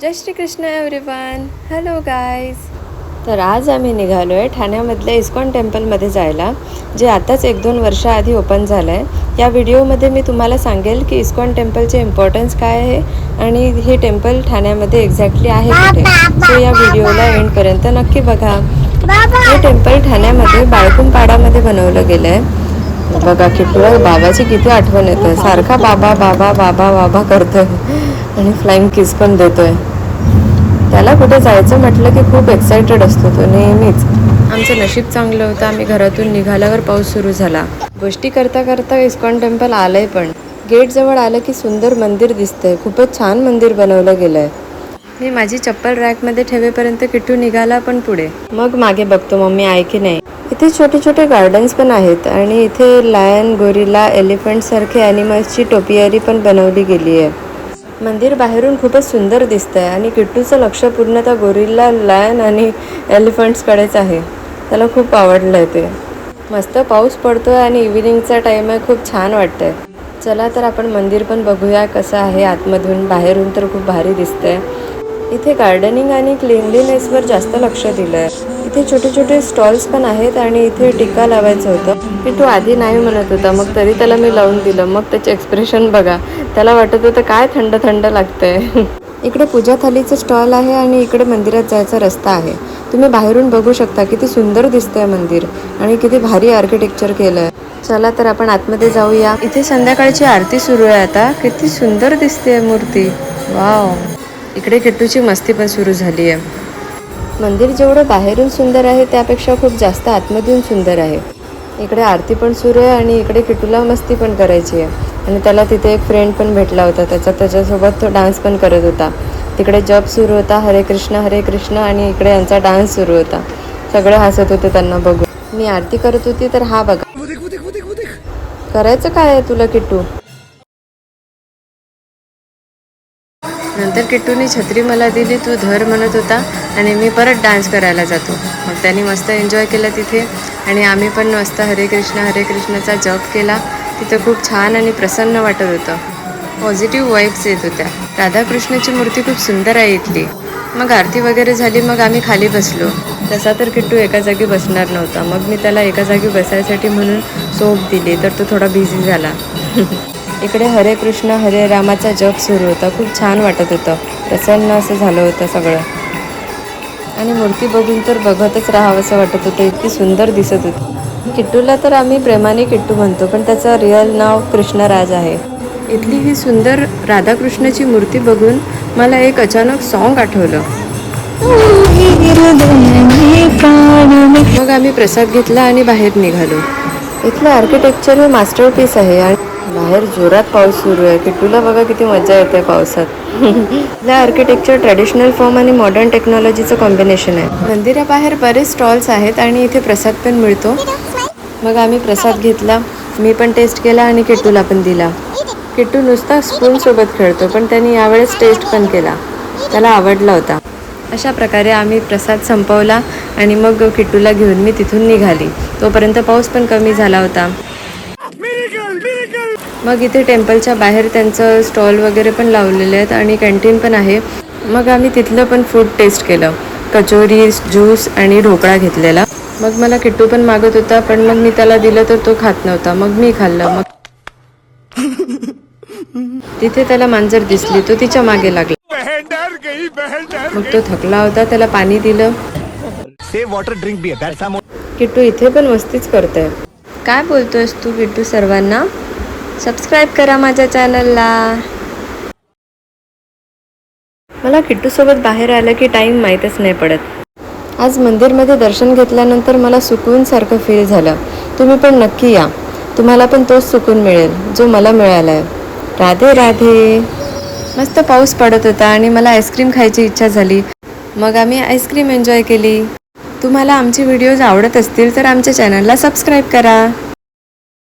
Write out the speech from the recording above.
जय Shri Krishna everyone. Hello guys. तर आज आम्ही निघालो आहे ठाण्यामधल्या इस्कॉन टेम्पलमध्ये जायला, जे आताच 1-2 वर्षाआधी ओपन झालं आहे. या व्हिडिओमध्ये मी तुम्हाला सांगेल की इस्कॉन टेम्पलचे इम्पॉर्टन्स काय आहे आणि हे टेम्पल ठाण्यामध्ये एक्झॅक्टली आहे कुठे. सो या व्हिडिओला एंडपर्यंत नक्की बघा. हे टेम्पल ठाण्यामध्ये बाळकुंपाडामध्ये बनवलं गेलं आहे. बघा किटूला बाबाची किती आठवण येते. सारखा बाबा बाबा बाबा बाबा करतोय आणि फ्लाइंग किस पण देतोय. त्याला कुठे जायचं म्हटलं की खूप एक्सायटेड असतो तो नेहमीच. आमचं नशीब चांगलं होतं, आम्ही घरातून निघाल्यावर पाऊस सुरू झाला. गोष्टी करता करता इस्कॉन टेम्पल आलंय. पण गेट जवळ आलं की सुंदर मंदिर दिसतंय. खूपच छान मंदिर बनवलं गेलंय. मी माझी चप्पल रॅकमध्ये ठेवेपर्यंत किट्टू निघाला पण पुढे. मग मागे बघतो मम्मी आहे की नाही. इथे छोटे छोटे गार्डन्स पण आहेत आणि इथे लायन, गोरिला, एलिफंट सारखे ॲनिमल्सची टोपियारी पण बनवली गेली आहे. मंदिर बाहेरून खूपच सुंदर दिसतंय आणि किट्टूचं लक्ष पूर्णतः गोरिल्ला, लायन आणि एलिफंट्सकडेच आहे. त्याला खूप आवडलंय ते. मस्त पाऊस पडतोय आणि इव्हिनिंगचा टाईम आहे. खूप छान वाटतंय. चला तर आपण मंदिर पण बघूया कसं आहे आतमधून. बाहेरून तर खूप भारी दिसतंय. इथे गार्डनिंग आणि क्लीनलीनेसवर जास्त लक्ष दिलं आहे. इथे छोटे छोटे स्टॉल्स पण आहेत आणि इथे टिक्का लावायचं होतं. की तो आधी नाही म्हणत होता, मग तरी त्याला मी लावून दिलं. मग त्याचे एक्सप्रेशन बघा. त्याला वाटत होतं काय थंड थंड लागतंय. इकडे पूजा थालीचं स्टॉल आहे आणि इकडे मंदिरात जायचा रस्ता आहे. तुम्ही बाहेरून बघू शकता किती सुंदर दिसतंय मंदिर आणि किती भारी आर्किटेक्चर केलंय. चला तर आपण आतमध्ये जाऊया. इथे संध्याकाळची आरती सुरू आहे आता. किती सुंदर दिसते मूर्ती. वाव. इकडे किट्टूची मस्ती पण सुरू झाली आहे. मंदिर जेवढं बाहेरून सुंदर आहे त्यापेक्षा खूप जास्त आतमधून सुंदर आहे. इकडे आरती पण सुरू आहे आणि इकडे किट्टूला मस्ती पण करायची आहे. आणि त्याला तिथे एक फ्रेंड पण भेटला होता. त्याच्यासोबत तो डान्स पण करत होता. तिकडे जप सुरू होता, हरे कृष्ण, आणि इकडे यांचा डान्स सुरू होता. सगळे हसत होते त्यांना बघून. मी आरती करत होती तर हा बघा. करायचं काय आहे तुला किट्टू. नंतर किट्टूने छत्री मला दिली, तू धर म्हणत होता आणि मी परत डान्स करायला जातो. मग त्यांनी मस्त एन्जॉय केलं तिथे आणि आम्ही पण मस्त हरे कृष्णाचा जप केला. तिथं खूप छान आणि प्रसन्न वाटत होतं. पॉझिटिव्ह वाईब्स येत होत्या. राधाकृष्णाची मूर्ती खूप सुंदर आहे इथली. मग आरती वगैरे झाली. मग आम्ही खाली बसलो. तसा तर किट्टू एका जागी बसणार नव्हता. मग मी त्याला एका जागी बसायसाठी म्हणून सोप दिली तर तो थोडा बिझी झाला. इकडे हरे कृष्ण हरे रामाचा जप सुरू होता. खूप छान वाटत होतं. प्रसन्न असं झालं होतं सगळं. आणि मूर्ती बघून तर बघतच राहावं असं वाटत होतं. इतकी सुंदर दिसत होती. किट्टूला तर आम्ही प्रेमाने किट्टू म्हणतो, पण त्याचं रिअल नाव कृष्णराज आहे. इथली ही सुंदर राधाकृष्णाची मूर्ती बघून मला एक अचानक सॉन्ग आठवलं. मग आम्ही प्रसाद घेतला आणि बाहेर निघालो. इथलं आर्किटेक्चर हे मास्टरपीस आहे. आणि बाहेर जोरात पाऊस सुरू आहे. किट्टूला बघा किती मजा येते पावसात. इथलं आर्किटेक्चर ट्रॅडिशनल फॉर्म आणि मॉडर्न टेक्नॉलॉजीचं कॉम्बिनेशन आहे. मंदिराबाहेर बरेच स्टॉल्स आहेत आणि इथे प्रसाद पण मिळतो. मग आम्ही प्रसाद घेतला. मी पण टेस्ट केला आणि किट्टूला पण दिला. किट्टू नुसता स्पूनसोबत खेळतो, पण त्यांनी यावेळेस टेस्ट पण केला. त्याला आवडला होता. अशा प्रकारे आम्ही प्रसाद संपवला आणि मग किट्टूला घेऊन मी तिथून निघाली. तोपर्यंत पाऊस पण कमी झाला होता. मग इथे टेम्पलच्या बाहेर त्यांचं स्टॉल वगैरे पण लावलेले आहेत आणि कॅन्टीन पण आहे. मग आम्ही तिथलं पण फूड टेस्ट केलं. कचोरी, ज्यूस आणि ढोकळा घेतलेला. मग मला किट्टू पण मागत होता, पण मग मी त्याला दिलं तर तो खात नव्हता. मग मी खाल्लं. मग तिथे त्याला मांजर दिसली, तो तिच्या मागे लागला. मग तो थकला होता, त्याला पाणी दिलं. किट्टू इथे पण मस्तीच करतोय. काय बोलतोयस तू किट्टू. सर्वांना सबस्क्राईब करा माझ्या चॅनलला. मला किट्टूसोबत बाहेर आलं की टाईम माहीतच नाही पडत. आज मंदिरमध्ये दर्शन घेतल्यानंतर मला सुकून सारखं फील झालं. तुम्ही पण नक्की या. तुम्हाला पण तोच सुकून मिळेल जो मला मिळाला आहे. राधे राधे. मस्त पाऊस पडत होता आणि मला आईस्क्रीम खायची इच्छा झाली. मग आम्ही आईस्क्रीम एन्जॉय केली. तुम्हाला आमचे व्हिडिओज आवडत असतील तर आमच्या चॅनलला सबस्क्राईब करा.